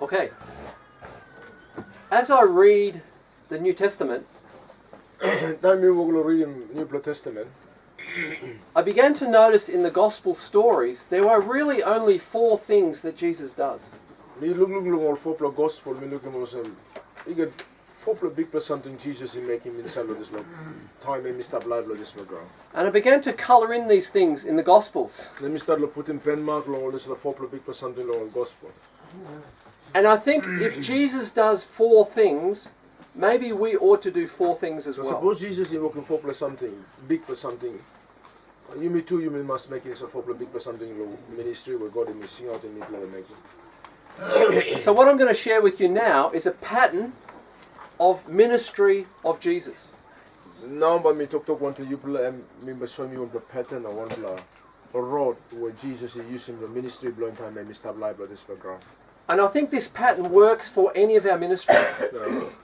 Okay. As I read the New Testament, Daar nu we reading New Testament. I began to notice in the gospel stories there were really only 4 things that Jesus does. Mi look al fopla gospel, mi look al some. You get fopla big something Jesus in making in salo this like time and mi start live lo this program. And I began to colour in these things in the gospels. Let me start lo putting pen mark lo this la fopla big something lo gospel. And I think if Jesus does 4 things, maybe we ought to do 4 things as well. Suppose Jesus is working for something, big for something. You me too, you must make it for big for something ministry where God is sing out in me play making. So what I'm going to share with you now is a pattern of ministry of Jesus. Now but me talk one to you play me show me the pattern or one a road where Jesus is using the ministry blowing time and me stop live this background. And I think this pattern works for any of our ministries.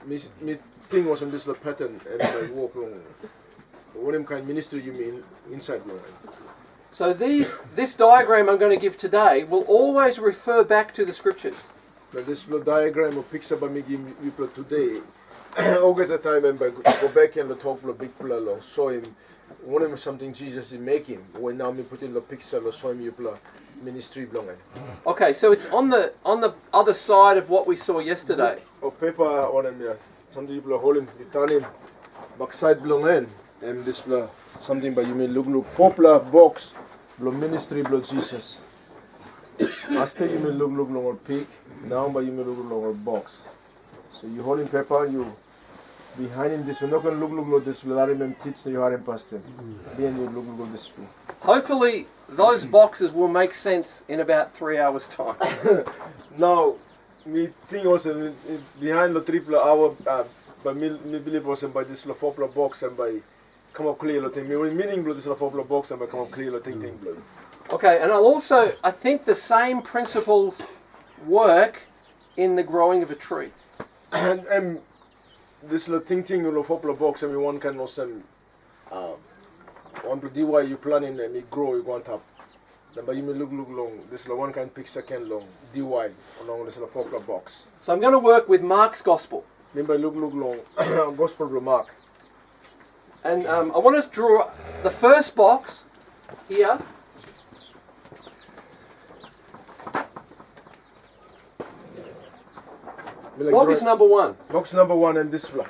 Me thing was in this pattern and I walk along. What kind of ministry you mean inside long? So this diagram I'm going to give today will always refer back to the scriptures. But this diagram of picture by me give you today. All get the time and go back and talk big along. Show him one of something Jesus is making. When now me put in the picture show him you ministry belong. Okay, so it's on the other side of what we saw yesterday. Or paper on him yeah. Something you holding you turn him backside belong in. And this something by you may look fopla box blow ministry blow Jesus. After you may look longer pig, now by you may look longer box. So you holding paper, you behind him this we're not gonna look this will him teach you are in past him. Then you look this way. Hopefully those boxes will make sense in about 3 hours time. Now me think also behind the triple hour by me believe also by this fopla box and by come up clear the thing. Meaning blood this fopla box and by come up clear the thing blood. Okay, and I think the same principles work in the growing of a tree. And this little thing of fopla box and one can also one DY you planning and it grow you go on top. Then but you may look long. This one can pick second long DY along this little fopla box. So I'm going to work with Mark's gospel. Then by look long gospel remark. And I want us to draw the first box here. Box number 1. Box number 1 and this one.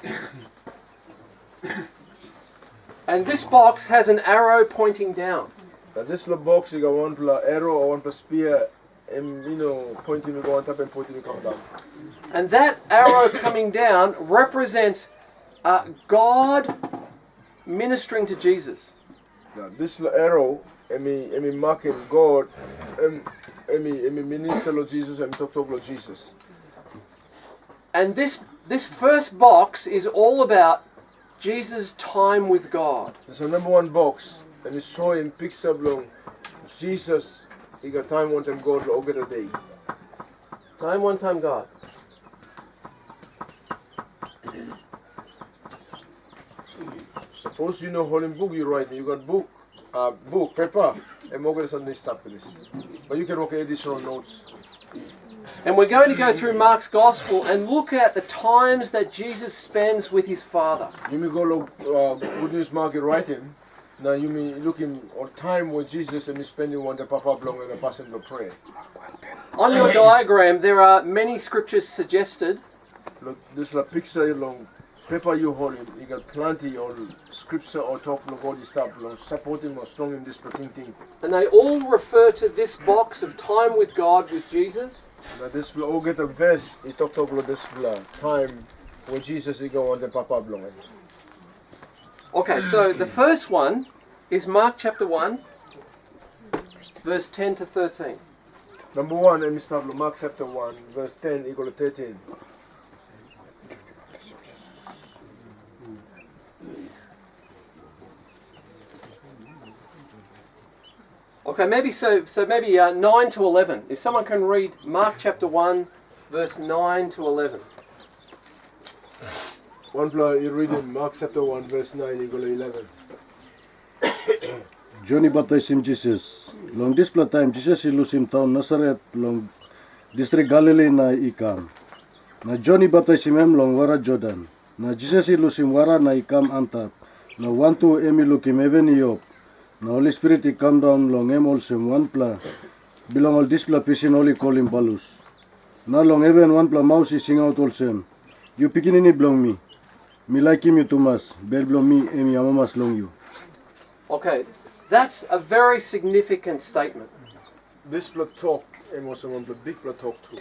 And this box has an arrow pointing down. Now this little box you got one arrow or one spear and pointing to go on top and pointing to come down. And that arrow coming down represents God ministering to Jesus. Now this little arrow me marking God me minister Lord Jesus and talk Lord Jesus. And this first box is all about Jesus' time with God. It's the number 1 box and you saw him picks up long Jesus he got time one time God all get a day. Time one time God. Suppose you know holding book you write you got book paper and more something stop this. But you can work additional notes. And we're going to go through Mark's Gospel and look at the times that Jesus spends with his Father. You may go look Good News Market writing. Now you may looking on time with Jesus and me spending one to pop up long and pass him to pray. On your diagram there are many scriptures suggested. Look, this is a picture long paper you holding. You got plenty on scripture or talk of God stuff supporting or strong in this particular thing. And they all refer to this box of time with God with Jesus. Now this will all get a verse. He talked about this time when Jesus is going to pop up long. Okay, so the first one is Mark chapter 1, verse 10 to 13. Number 1, let me start with Mark chapter 1, verse 10 equal to 13. Okay, maybe maybe 9 to 11. If someone can read Mark chapter 1, verse 9 to 11. One plus you read in Mark chapter 1 verse 9 equal to 11. Johnny baptized Jesus. Long this time, Jesus ilusim town Nazareth, long district Galilee na ikam. Na Johnny baptized him long wara Jordan. Na Jesus ilusim wara na ikam antap. Na 1-2 emilukim even iop. Na Holy Spirit ikam down long em olsim 1 pla. Bilang all this pla pisin holy call him balus. Na long even 1 pla mouse sing out olsem. You pikinini belong me. Me like him you too much. Bel belong me emi amamas long you. Okay, that's a very significant statement. This blood talk, and was one the big blood talk too.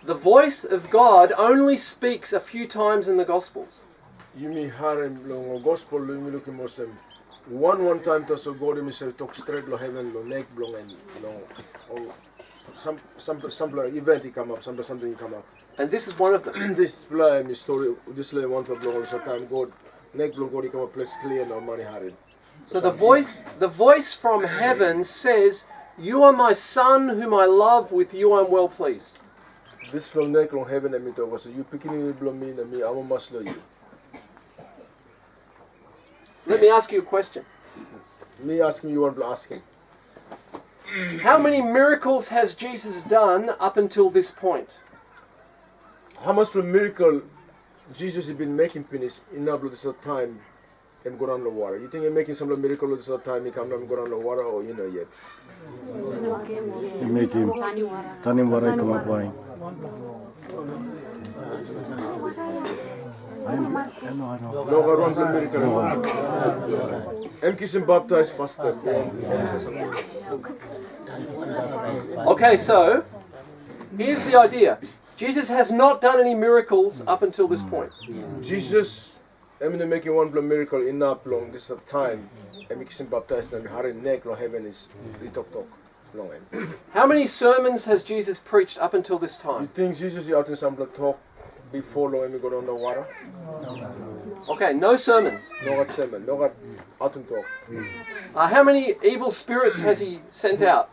The voice of God only speaks a few times in the Gospels. You may harem long gospel, you may look at one time to so God himself talk straight lo heaven lo neck blong and or some event he come up, something he come up. And this is one of them. This blind story, this like one blong all the time God neck blong God he come up place clear no money harem. So the voice from heaven says, "You are my son whom I love, with you I'm well pleased." This blong neck long heaven and me talk so you picking blong me and me I must love you. Let me ask you a question. Me asking you want to ask him. How many miracles has Jesus done up until this point? How much of a miracle Jesus has been making finish in this time and go down the water? You think he's making some miracle this time he come down and go down the water or you know yet? You make him tanim waray kumapay. No, God wants a miracle. I'm kissing baptized pastor. Okay, so here's the idea. Jesus has not done any miracles up until this point. Jesus, I'm making one miracle in that long this time. I'm kissing baptized and her neck lo heaven is talk long. How many sermons has Jesus preached up until this You time? think Jesus is out in some talk before long and go down the water? Okay, no sermons. No God sermon, no God out and talk. How many evil spirits has he sent out?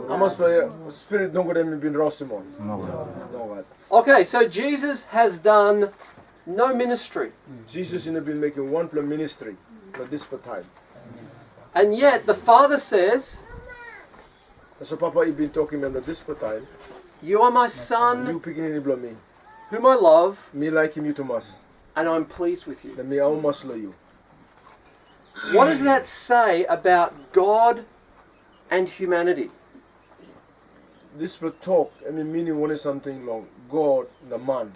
How much spirit don't go them been roasted on? No. No God. Okay, so Jesus has done no ministry. Jesus has been making one ministry for this time. And yet the Father says, So Papa, you've been talking about this time. "You are my son You picking any blood me. whom I love, Me like him you too much. and I'm pleased with you." And me I must love you. What does that say about God and humanity? This blood talk, I mean meaning one is something long. God, the man.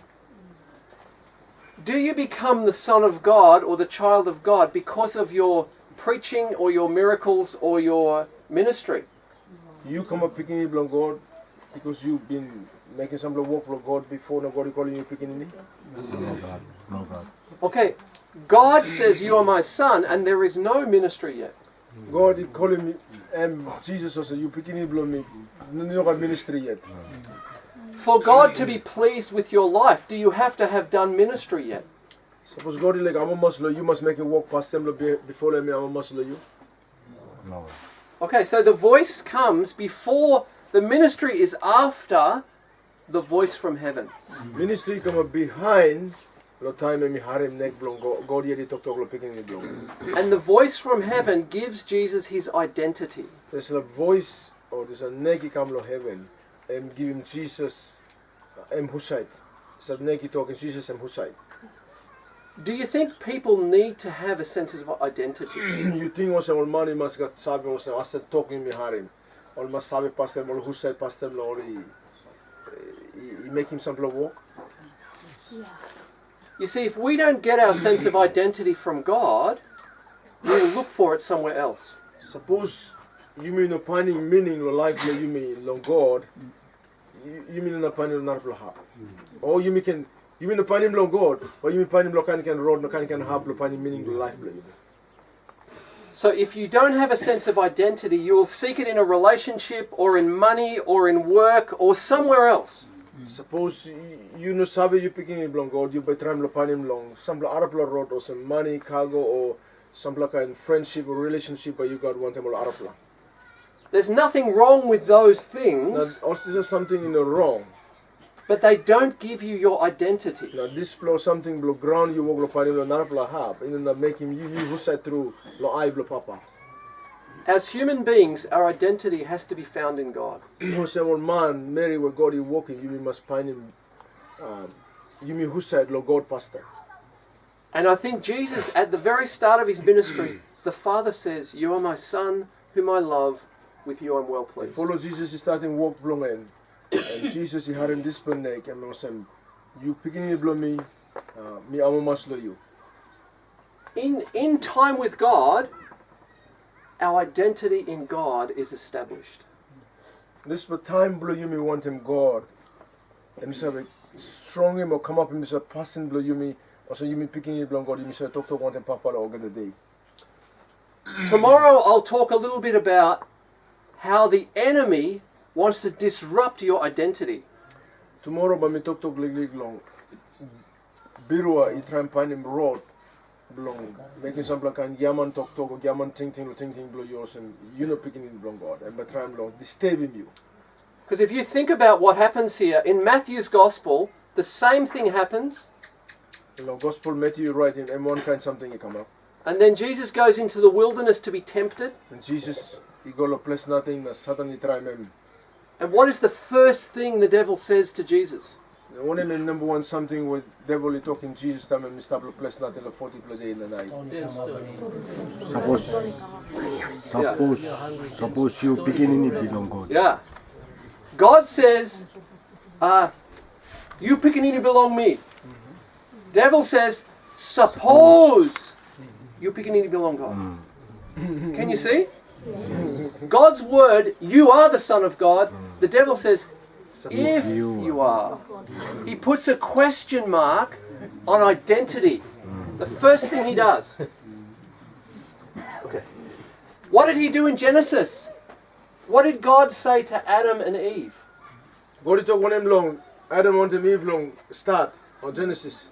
Do you become the son of God or the child of God because of your preaching or your miracles or your ministry? You come up picking blood God because you've been making some blood work for God before no God calling you picking any? No God. Okay, God says you are my son and there is no ministry yet. God is calling me and Jesus also you picking blood me. No God ministry yet. For God to be pleased with your life, do you have to have done ministry yet? Suppose God is like I must love you must make it walk past them before let me I must love you. No. Okay, so the voice comes before, the ministry is after the voice from heaven. Ministry come up behind the time me harem neck blong God yet talk picking it blong. And the voice from heaven gives Jesus his identity. There's a voice or there's a neck come lo heaven and give him Jesus Husayt. It's a neck talking Jesus Husayt. Do you think people need to have a sense of identity? You think also all money must get sabi also as talking me harem. All must sabi past them all Husayt past them or he make him some blow walk. You see, if we don't get our sense of identity from God, we'll look for it somewhere else. Suppose you mean no finding meaning lo life lo you mean lo God. You mean no finding no have. Or you mean no finding lo God, or you mean finding lo can road no can have lo finding meaning lo life lo. So if you don't have a sense of identity, you will seek it in a relationship or in money or in work or somewhere else. Suppose you no sabe you picking in long God, you by trying lo finding long some Arab road or some money, cargo or some kind of friendship or relationship but you got one time or Arab. There's nothing wrong with those Now things, also there's something in the wrong. but they don't give you your identity. Na this blow something blow ground you wog lo panim lo nar blow hab. Ino na make him you husay through lo I blow papa. As human beings, our identity has to be found in God. Husay one man Mary where God is walking you must find him. You mean husay lo God pastor. And I think Jesus, at the very start of his ministry, the Father says, "You are my Son, whom I love. With you I'm well pleased." Follow Jesus is starting walk blongen. And Jesus he had him this neck and was saying, you picking it blow me amo maslo you. In time with God, our identity in God is established. This but time blow you me want him God. And you say strong him or come up and you say passing blow you me or so you me picking it blow God you me say talk to want him papa or get a day. Tomorrow I'll talk a little bit about how the enemy wants to disrupt your identity. Tomorrow but me talk lig long. Birua he try and find him road blong making some like an yaman talk or yaman ting blow yours and you know picking it blow God and but try and blow disturbing you. Because if you think about what happens here, in Matthew's Gospel, the same thing happens. You know, Gospel Matthew right in M1 kind something he come up. And then Jesus goes into the wilderness to be tempted. And Jesus he go to place nothing that Satan he try him. And what is the first thing the devil says to Jesus? The one and number one something with devil he talking Jesus time and Mr. Plus nothing the 40 plus 8 in the night. Suppose you picking in belong God. Yeah. God says, you pickaninny belong me. Devil says, suppose you pickaninny belong God. Can you see? God's word, you are the Son of God. The devil says, if you are. He puts a question mark on identity. The first thing he does. Okay. What did he do in Genesis? What did God say to Adam and Eve? God he talk one him long, Adam want him Eve long start on Genesis.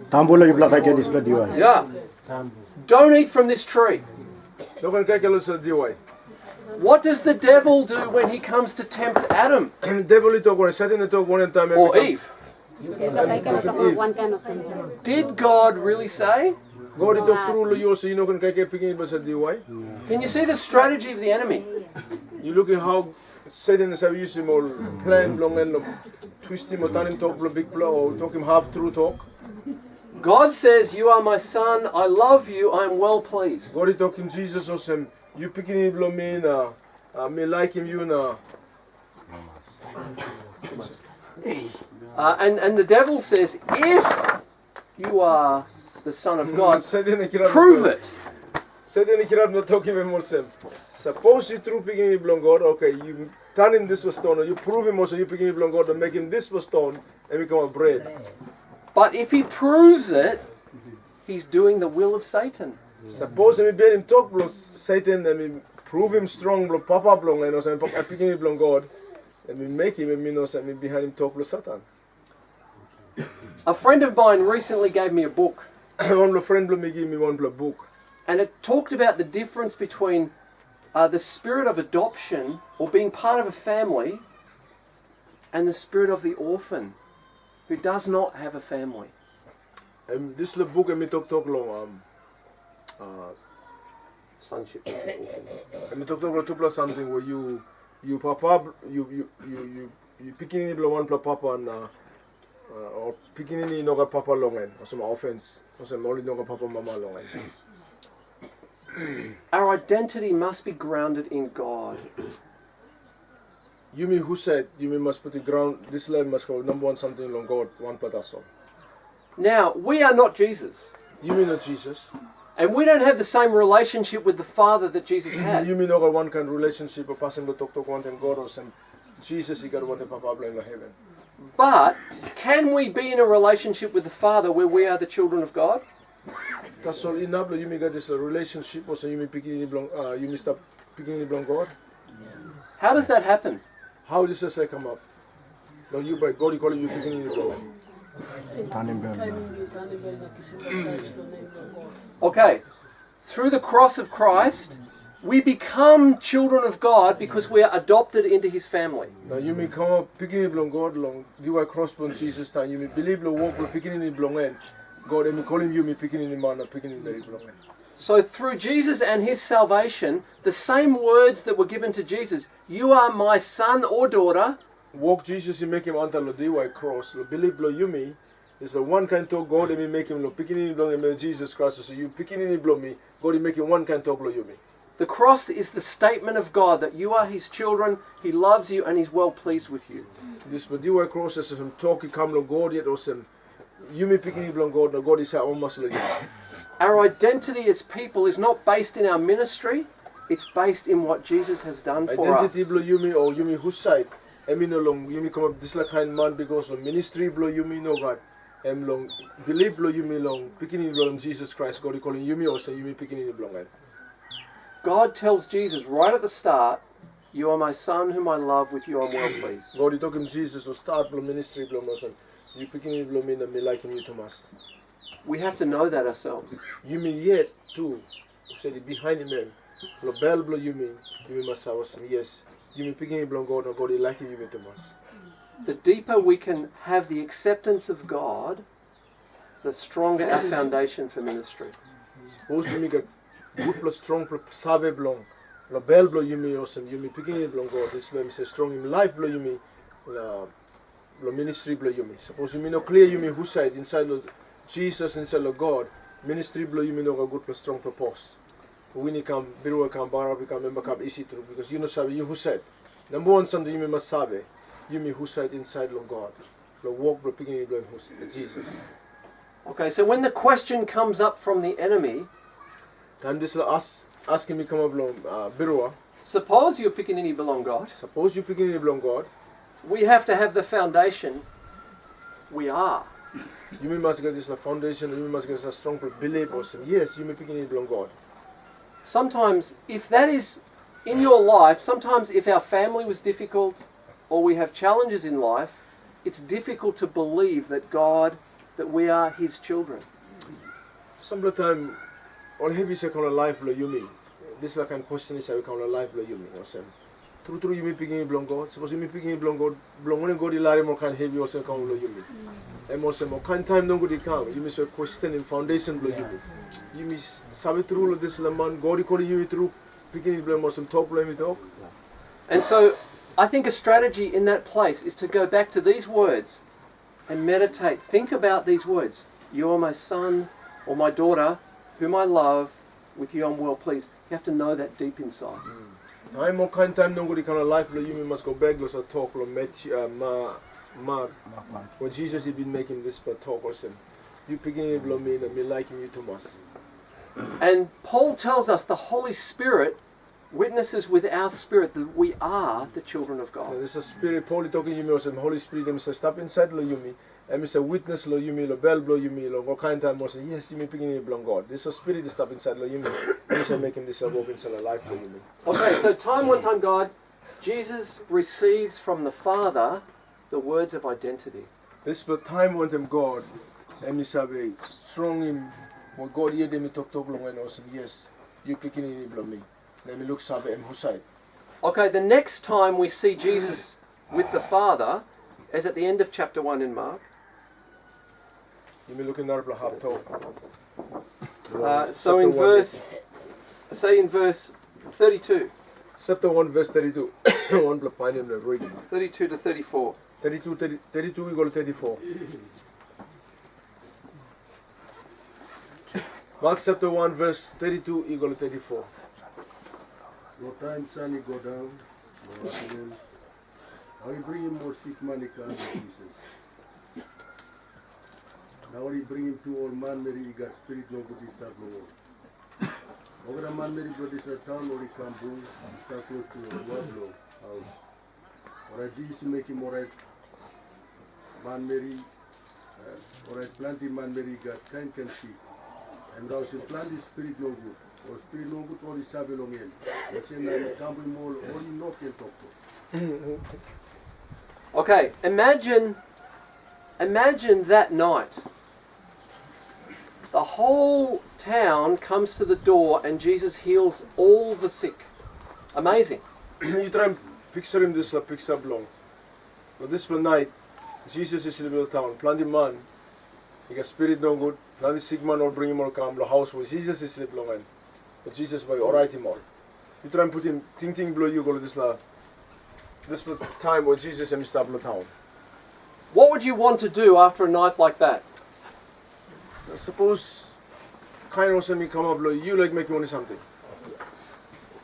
Tambula ibla kay display diwa. Yeah. Don't eat from this tree. No can kay kalo sa diway. What does the devil do when he comes to tempt Adam Devil he talk one, Satan he talk one time or Eve? One kind of thing. Did God really say? God he talk through lo yo so you know can kay picking it sa diway. Can you see the strategy of the enemy? You look at how Satan is used him all plan long and twist him or turn him talk blow big blow or talk him half true talk. God says, you are my son, I love you, I am well pleased. God he talking Jesus or some you picking it blow me na me like him you na. And the devil says, if you are the Son of God, Satan he kirab prove it. Satan he kirab na talking him more sem. Suppose you true picking it blow God, okay, you turn him this was stone or you prove him also you picking it blow God and make him this was stone and become a bread. But if he proves it, he's doing the will of Satan. Suppose me bear him talk blow Satan and me prove him strong blow papa blow and also I picking it blow God and me make him and me know me behind him talk blow Satan. A friend of mine recently gave me a book, One blow friend blow me give me one blow book. and it talked about the difference between the spirit of adoption or being part of a family and the spirit of the orphan who does not have a family. And this little book and me talk long Sonship. and me talk long two plus something where you papa you picking blow one blow papa and or picking in no papa long and or some offense or some only no papa mama long and. Our identity must be grounded in God. You mean who said you mean must put the ground this land must go number one something long God one plataso. Now, we are not Jesus. You mean not Jesus. And we don't have the same relationship with the Father that Jesus had. You mean no one kind of relationship or passing the talk one and God or some Jesus he got one the papa in the heaven. But can we be in a relationship with the Father where we are the children of God? That's all enough you mean got this relationship or so you mean picking it belong you mean stop picking it belong God. How does that happen? How does this say come up? No, you by God you call it you picking it belong. Okay, through the cross of Christ, We become children of God because we are adopted into His family. Na yumi kama pikini blong God long diwa cross blong Jesus ta yumi believe lo walk lo pikini ni blong en. God emi calling yumi pikini ni mana pikini dari blong en. So through Jesus and His salvation, the same words that were given to Jesus, you are my son or daughter, Walk Jesus and make him anta lo diwa cross lo believe lo yumi. Is the one kind talk God emi make him lo pikini ni blong emi Jesus Christ so you pikini ni blong me God emi make him one kind talk lo yumi. the cross is the statement of God that you are His children, He loves you, and He's well pleased with you. This diwa cross is some talk he come lo God yet or some yumi pikini blong God no God is sa almost lo yumi. Our identity as people is not based in our ministry, it's based in what Jesus has done for us. Identity blo yumi or yumi whose side. Emi no long yumi come up this like kind man because of ministry blo yumi no God. Em long believe blo yumi long pikini blong Jesus Christ God he calling yumi or say yumi pikini blong en. God tells Jesus right at the start, you are my son whom I love, with you I'm well pleased. God he talking Jesus to start blo ministry blo motion. You pikini blo me na me like him you Thomas. We have to know that ourselves. Yumi yet too. Said it behind him lo bell blo yumi must have some yes. Yumi pikini blong God no God he like him you Thomas. The deeper we can have the acceptance of God, the stronger our foundation for ministry. Suppose you make a good plus strong plus save blong. Lo bell blo yumi awesome yumi pikini blong God this way say strong in life blo yumi lo ministry blo yumi. Suppose you no clear yumi whose side inside lo Jesus inside lo God ministry blo yumi no good plus strong propose. We need come biru come bara become member come easy through because you know sabe you who said. Number one something you must sabe yumi who side inside lo God. Lo walk blo pikini blo who's Jesus. Okay, so when the question comes up from the enemy, Time this lo asking me come up lo biru. suppose you're picking any belong God, Suppose you pikini blong God. we have to have the foundation we are. You must get this foundation, you must get a strong belief or some. Yes, you may begin to belong God. Sometimes, if that is in your life, sometimes if our family was difficult or we have challenges in life, it's difficult to believe that that we are His children. Sometimes, all heavy say kind of life below you me. This like kind of question is how we kind of life below you me or some. True, you may begin to belong God. Suppose you may begin to belong God. Belong when God, you lie more kind heavy or some kind below you me. And more some kind time don't go to come. You may say question in foundation below you me. You may sabe through this man. God, you call you through. Beginning to belong or some talk below me talk. And so, I think a strategy in that place is to go back to these words and meditate. Think about these words. You are my son or my daughter, whom I love, with you I'm well pleased. You have to know that deep inside. Time more kind time don't go to kind of life below you me must go back or talk or met Mark. When Jesus had been making this talk or some. You beginning to belong me and me liking you too much. And Paul tells us the Holy Spirit witnesses with our spirit that we are the children of God. There's a spirit, Paul talking to me, or some Holy Spirit, them say, stop inside lo you me. And Mr. Witness lo you me, lo bell blow you me, lo what kind of time say, yes, you me picking it belong God. This is a spirit that stop inside lo you me. And Mr. making this a walk inside a life lo you me. Okay, so one time God, Jesus receives from the Father the words of identity. This is time when them God, and Mr. be strong in what God hear them talk long and also, yes, you picking it belong me. Let me look sabe and who side. Okay, the next time we see Jesus with the Father is at the end of chapter 1 in Mark. You may look in our half talk. So in verse 32. Chapter 1 verse 32. 1 plus find in the reading. 32 to 34. 32 equal to 34. Mark chapter 1 verse 32 equal to 34. No time sun he go down, no afternoon. How he bring him more sick man he come to Jesus. Now he bring him to old man Mary, he got spirit no good he start no more. Over the man Mary brought this town or he come boom, he start close to a Wadlow house. Or Jesus make him alright man Mary, alright plenty man Mary got kind can see. And now she plant the spirit no good. Or spirit no good or the sabe long end. And say now he come with more or he no can talk to. Okay, imagine that night. the whole town comes to the door and Jesus heals all the sick. Amazing. You try and picture him this picture long. But this night, Jesus is in the middle of town. Plenty man, he got spirit no good. Plenty sick man or bring him or come the house where Jesus is sleep long. But Jesus by alright him all. You try and put him ting blow you go to this time where Jesus is in the town. What would you want to do after a night like that? Suppose kind of me come up you like make money something.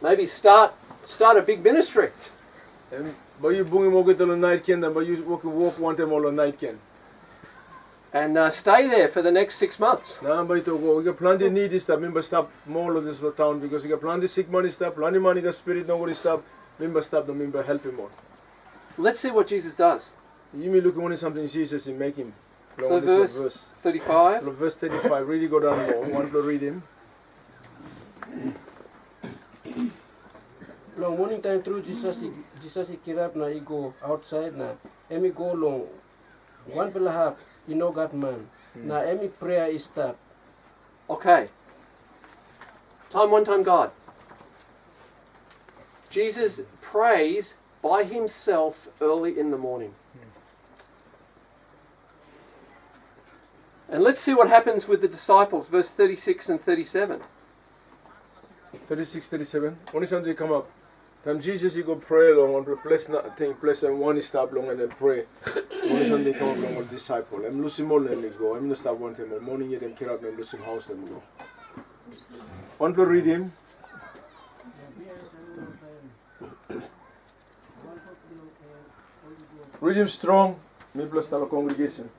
Maybe start a big ministry. And but you bring him over to the night can but you walk one time all on night can. And stay there for the next 6 months. Nah, but you go. We got plenty needy stuff. Remember, stop more of this town because you got plenty sick money stuff, plenty money got spirit nobody stuff. Remember, stop. Remember, help him more. Let's see what Jesus does. You may look at something Jesus and make him. So verse 35. Verse 35. Really go down more. Want to read him? Long morning time through Jesus he kirap na he go outside na emi go long one belahap you know God man na emi prayer is start. Okay. One time God. Jesus prays by himself early in the morning. And let's see what happens with the disciples, verse 36 and 37. 36, 37. Only something come up. Time Jesus he go pray long on the place nothing place and one stop long and then pray. Only something come up long with disciple. I'm losing more than go. I'm not stop one time. Morning you them kirap and losing house them go. Want to read him? Read him strong. Me plus the congregation.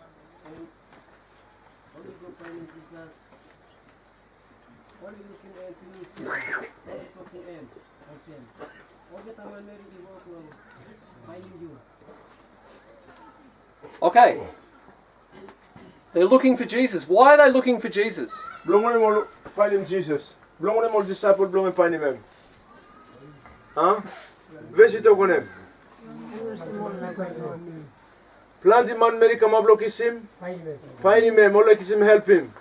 Okay. They're looking for Jesus. Why are they looking for Jesus? Belong on him all find him Jesus. Belong on him all disciple belong and find him. Huh? Visit on him. Plant him man Mary come up look kiss him. Find him all like kiss him help him.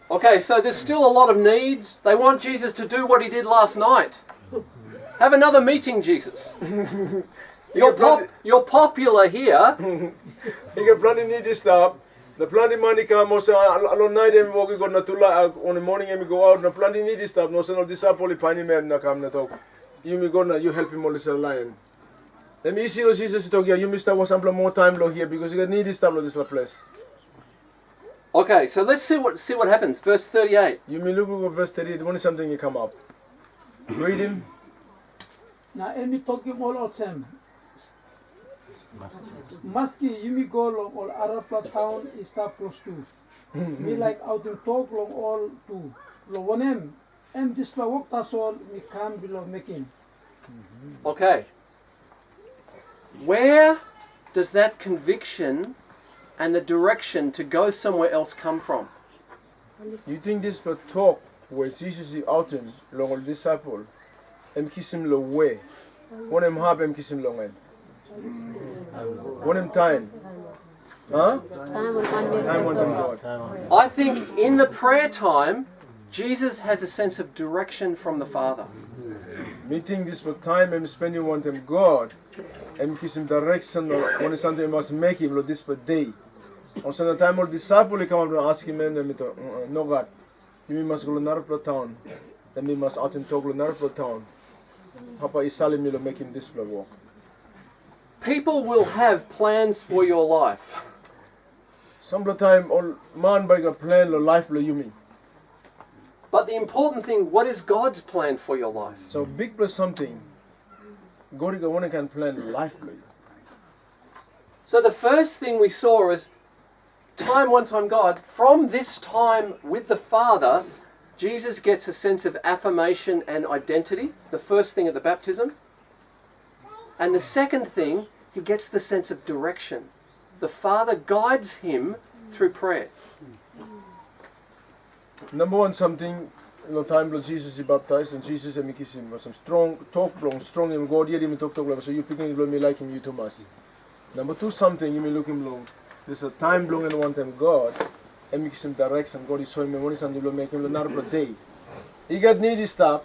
Okay, so there's still a lot of needs. They want Jesus to do what he did last night. Have another meeting, Jesus. You're popular here. He got plenty need this stuff. The plenty money come also alone night and walk go na tula on the morning and go out na plenty need this stuff. No so no disciple pani man na come na talk. You me go na you help him all this line. Let me see Jesus talk here. You missed out some more time lo here because you got need this stuff lo this place. Okay, so let's see what happens. Verse 38. You may look at verse 38. Only something you come up. Read him. Na emi toki all otsem. Maski yumi go long all Arapla town is stop close to. Me like out in talk long all to. Lo wonem this la walk tasol me come below making. Okay. Where does that conviction and the direction to go somewhere else come from? You think this but talk where Jesus is out in long all disciple and kiss him lo way. When him have him kiss him long end. When him time. Huh? Time one time God. I think in the prayer time, Jesus has a sense of direction from the Father. Me think this for time I'm spending one time God and kiss him direction or when something must make him lo this per day. Also the time all disciple he come up and ask him no God. You must go to Narapla town. Then we must out and talk to Narapla town. Papa Isali Milo make him this walk. People will have plans for your life. Some of the time all man by a plan lo life lo you mean. But the important thing, what is God's plan for your life? So big plus something. God one can plan life for you. So the first thing we saw is one time God. From this time with the Father, Jesus gets a sense of affirmation and identity, the first thing at the baptism. And the second thing, he gets the sense of direction. The Father guides him through prayer. Number one, something, no time Jesus is baptized and Jesus and kiss him was some strong talk long, strong him God him talk so you picking me like him you Thomas. Number two, something you may look him long. There's a time long and one time God and make some direction. God is showing me money and will make him another day. He got needy stop.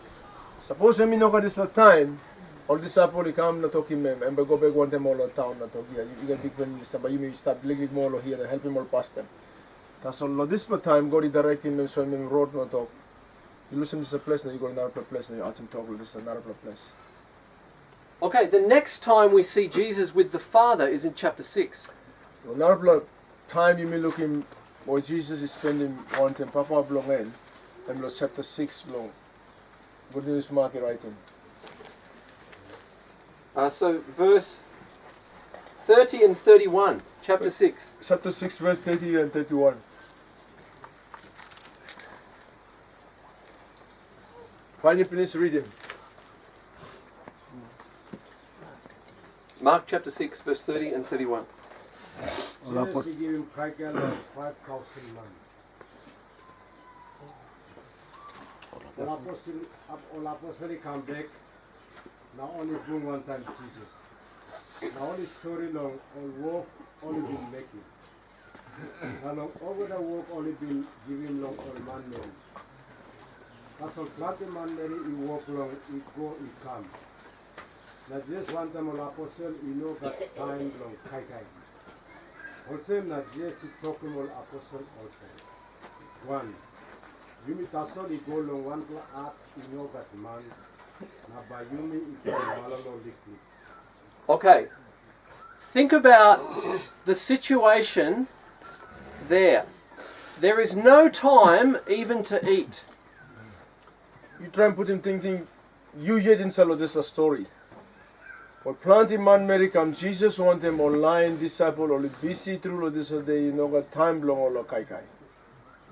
Suppose him no got this time. All this up only come na talk him and go back one time all the town na talk here. You get big when this but you may start living more here and help him all past them. That's all this time God is directing him showing him road na talk. You listen this a place and you go another place and you out him talk this is another place. Okay, the next time we see Jesus with the Father is in chapter 6. Another time you may look him where Jesus is spending one time Papa belong in and chapter 6 belong. Good news market writing. So verse 30 and 31, chapter 6. Chapter 6 verse 30 and 31. Find your please read him. Mark chapter 6, verse 30 and 31. Jesus, he gave him 5,000 man. All apostle come back. Now only bring one time Jesus. Now only story long, all work only been making. Now long over the work only been giving long all man Mary. That's all plenty man Mary, he walk long, he go, he come. Now just one time all apostle, he know that time long, kai. Also now just he talking all apostle also. One. You meet us all, he go long one to act, he know that man. Okay, think about the situation there. There is no time even to eat. You try and put him thinking, you yet in sell this a story. Or plenty man Mary come, Jesus want him online disciple or busy through this day, you know got time long or kai.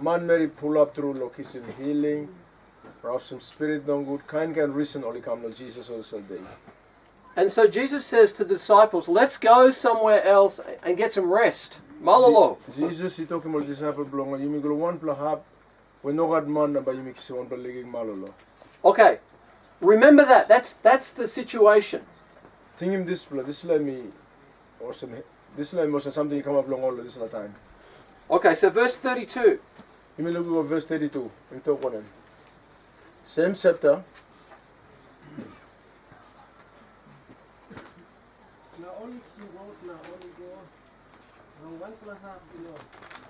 Man Mary pull up through look his healing. Perhaps some spirit no good, kind reason only come to Jesus also day. And so Jesus says to the disciples, let's go somewhere else and get some rest. Malolo. Jesus he talking about disciple belong you may go one plahap when no God man but you make one beliging malolo. Okay, remember that. That's the situation. Think him this let me or some this let me something come up long all this time. Okay, so verse 32. You may look at verse 32 and talk on him. Same chapter. Now only you vote now, only go. Now one plus half,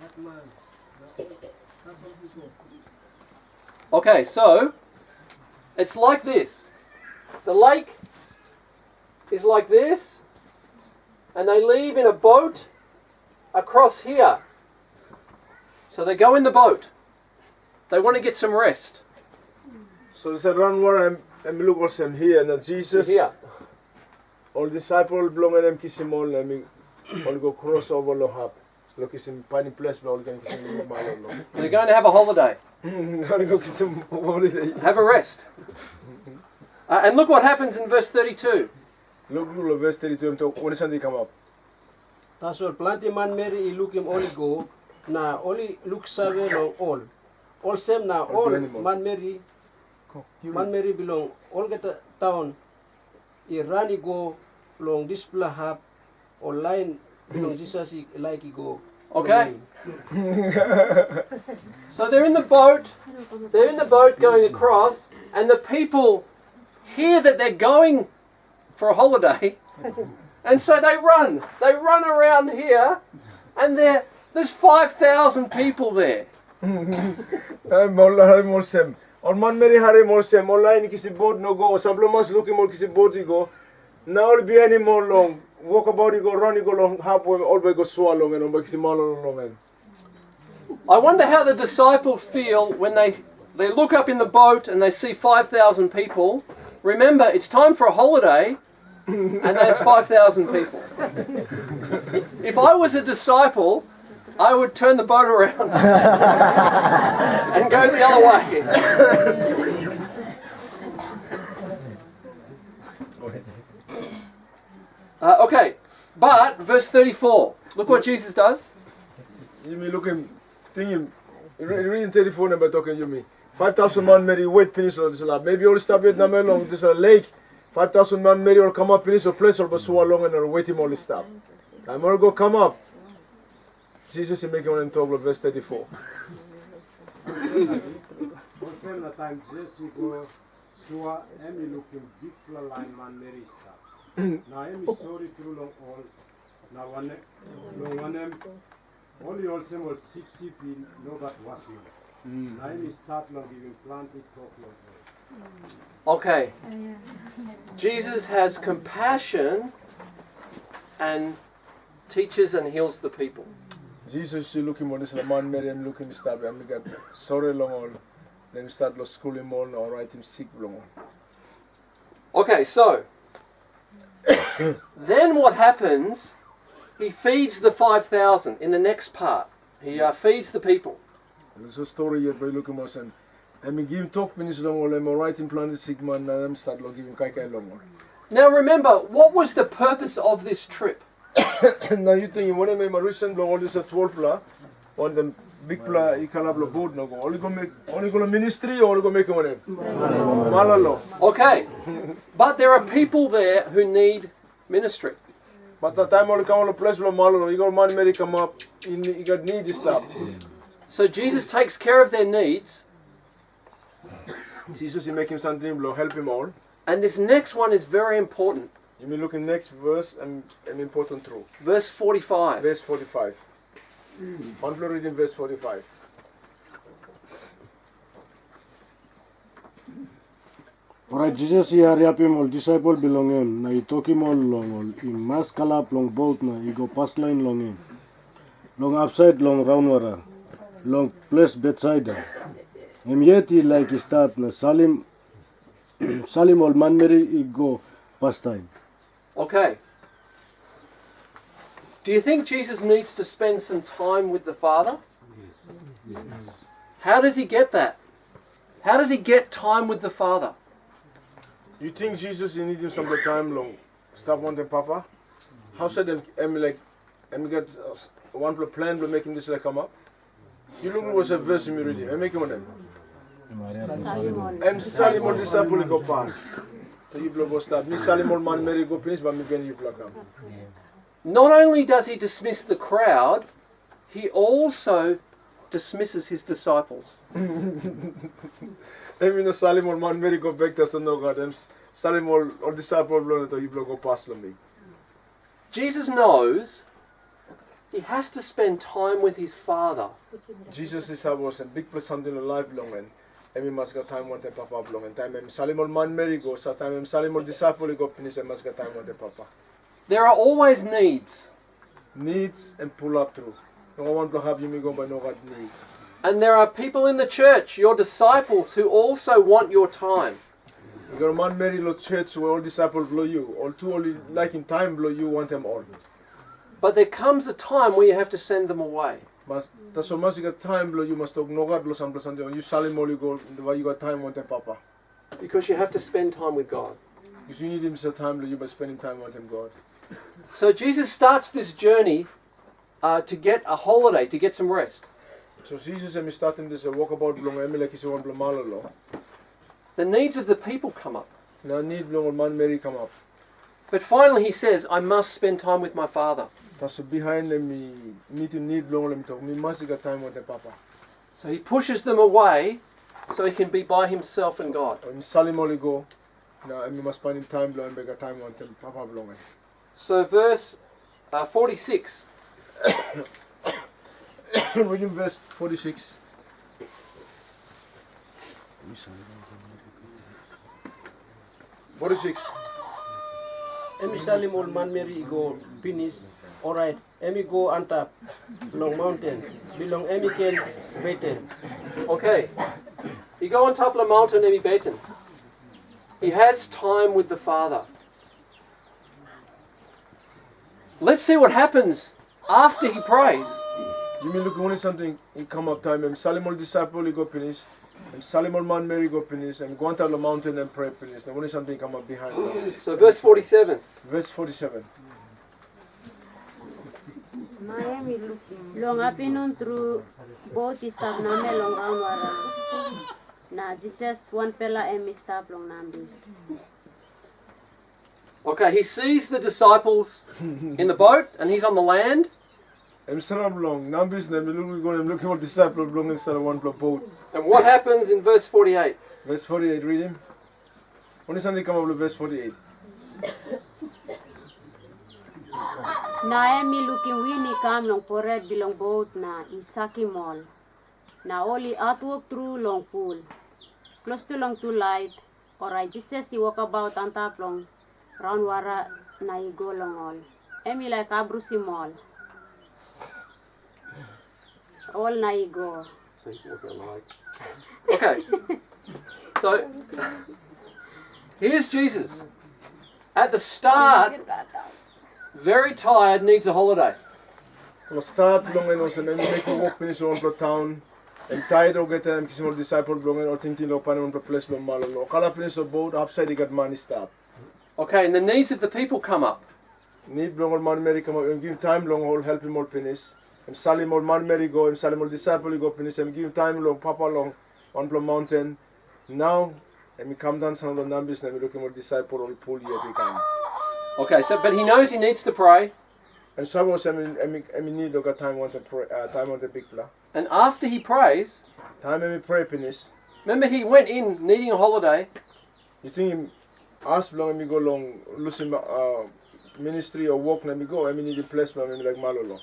that man. That's all he go. Okay, so it's like this. The lake is like this, and they leave in a boat across here. So they go in the boat. They want to get some rest. So they said run where and look what's him here and Jesus Here. all disciple belong and them kiss him all and me all go cross over lo hap. Look kiss him funny place but all can kiss him malo. They're going to have a holiday. Gonna go kiss him holiday. Have a rest. And look what happens in verse 32. Look verse 32 and talk when Sunday come up. That's all plenty man Mary, he look him only go. Now only look seven long all. All same now all man Mary. Man Mary belong all get a town. He run he go long this plahap or line belong Jesus he like he go. Okay. So they're in the boat. They're in the boat going across, and the people hear that they're going for a holiday, and so they run. They run around here, and there's 5,000 people there. और मन मेरे हारे मोर से मोलाइन किसी boat no गो सबलो मस लुकी मोर किसी boat go now be any more long walk about go run go long halfway all way go swallow and kisi malo long. I wonder how the disciples feel when they look up in the boat and they see 5,000 people. Remember, it's time for a holiday, and there's 5,000 people. If I was a disciple, I would turn the boat around and go the other way. Okay, but verse 34. Look what Jesus does. You may look him, think him, reading 34 number talking you me. 5,000 man Mary wait finish on this lab. Maybe all stop it now long this lake. 5,000 man Mary will come up finish or place or so long and wait him all stop. I'm all go come up. Jesus is making one talk of verse 34. Also na time Jesse go sua emi looking big line man Mary star. Na emi sorry through long all. Na one long one only also was sip in no but was him. Na emi start long giving planted talk long. Okay. Jesus has compassion and teaches and heals the people. Jesus is looking more this man Mary and looking start and we got sorry long all. Then we start lo school him all or write him sick long all. Okay, so then what happens? He feeds the 5,000 in the next part. He feeds the people. There's a story here by looking more and we give him talk minutes long all and write him plan the sick man and them start lo give him kai long all. Now remember, what was the purpose of this trip? Now you think when I make my recent long all this at 12 pla on them big pla ikalab board no go only go ministry or go make one malalo. Okay, but there are people there who need ministry. But the time only come on place blo malalo you go man Mary come up in you got need this stuff. So Jesus takes care of their needs, Jesus is making something blo help him all. and this next one is very important. You may look in next verse and an important truth. Verse 45. Verse 45. On floor reading verse 45. Alright, Jesus iariapim ol disciple bilongem na itokim ol long ol imas kalap long boat na igo pass line longem. Long upside long roundwara. Long place Bethsaida. Yeti like start na Salim ol manmeri igo pass time. Okay. Do you think Jesus needs to spend some time with the Father? How does he get that? How does he get time with the Father? You think Jesus you need him some time long? Stop wanting Papa? How said them like get one plan to making this like come up? You look was a verse in me reading. I make him on them. I'm Salimon disciple go pass. So you blow go stop. Me Salimon man Mary go finish but me can you block come. Not only does he dismiss the crowd, he also dismisses his disciples. I mean Salimon man Mary go back to no God. I'm Salimon or disciple blow to you blow go pass me. Jesus knows he has to spend time with his Father. Jesus is was a big plus something alive long and we must get time one time Papa long and time Salimon man Mary go so time Salimon disciple go finish and must get time one time Papa. There are always needs. Needs and pull up through. No one will have you me go by no God need. And there are people in the church, your disciples, who also want your time. You got a man Mary lo church where all disciples blow you. All two only like in time blow you want them all. But there comes a time where you have to send them away. Mas that's so much you got time blow you must talk no God blow something. You Salimon you go why you got time want them Papa. Because you have to spend time with God. Because you need him some time blow you by spending time with him God. So Jesus starts this journey to get a holiday, to get some rest. So Jesus and me starting this walkabout blong emi like is one blow malalo. The needs of the people come up. Now need blong man Mary come up. But finally he says, I must spend time with my Father. That's behind them me meeting need blong let me talk. Me must get time with the Papa. So he pushes them away so he can be by himself and God. When Salimon go now I must spend him time blong and get time with them Papa blong. So verse 46. Reading verse 46. Emi Salimon man Mary go finish. Alright, Emi go on top long mountain. Belong Emi can Bethel. Okay. You go on top of the mountain and be beaten. He has time with the Father. Let's see what happens after he prays. You mean look only something he come up time and Salimon disciple he go finish and Salimon man Mary go finish and go on top of the mountain and pray finish. Now only something come up behind them. So verse 47. Verse 47. Miami looking. Long apinon through boat stop name long round wara. Na Jesus one fella emi stop long nambis. Okay, he sees the disciples in the boat and he's on the land. Em sarap long. Nambis na I'm looking for disciple long instead of one boat. And what happens in verse 48? Verse 48, read him. Only something come up with verse 48. Na emi looking wini kam long pored bilong boat na isaki mall. Na oli atwok through long pool. Close to long to light. Orai Jesus si walk about antap long round wara na igo long all. Emi like abrusi mall. All na igo. Okay. So, here's Jesus. At the start, very tired, needs a holiday. Kalau start long and also then make a walk finish on the town. And tired or get them kisimo disciple long and or thinking no pan on the place but malo. Kala finish the boat upside they got money stop. Okay, and the needs of the people come up. Need long man Mary come up and give time long all help him all finish. And Salim all man Mary go and Salim all disciple go finish and give time long Papa long on the mountain. Now and we come down some of the numbers and we looking for disciple all pull yet we come. Okay, so but he knows he needs to pray. And some was I need to get time on the pray, time on the big blah. And after he prays, Time when we pray finish. remember he went in needing a holiday. You think him ask long and we go long losing ministry or walk and we go and we need a place man like Malolo.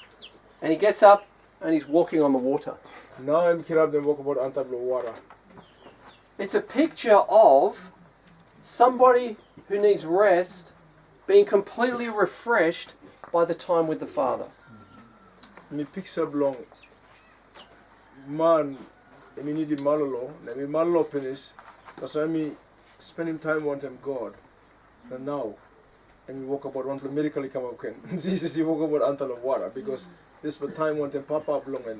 And he gets up and he's walking on the water. Now I'm kirab them walk about antablo water. It's a picture of somebody who needs rest being completely refreshed by the time with the Father. Me picture long man and we need the malolo and we malolo finish. That's why me spending time with them God. And now and we walk about one miracle come up. Jesus he walk about antalo water because this time when them pop up long and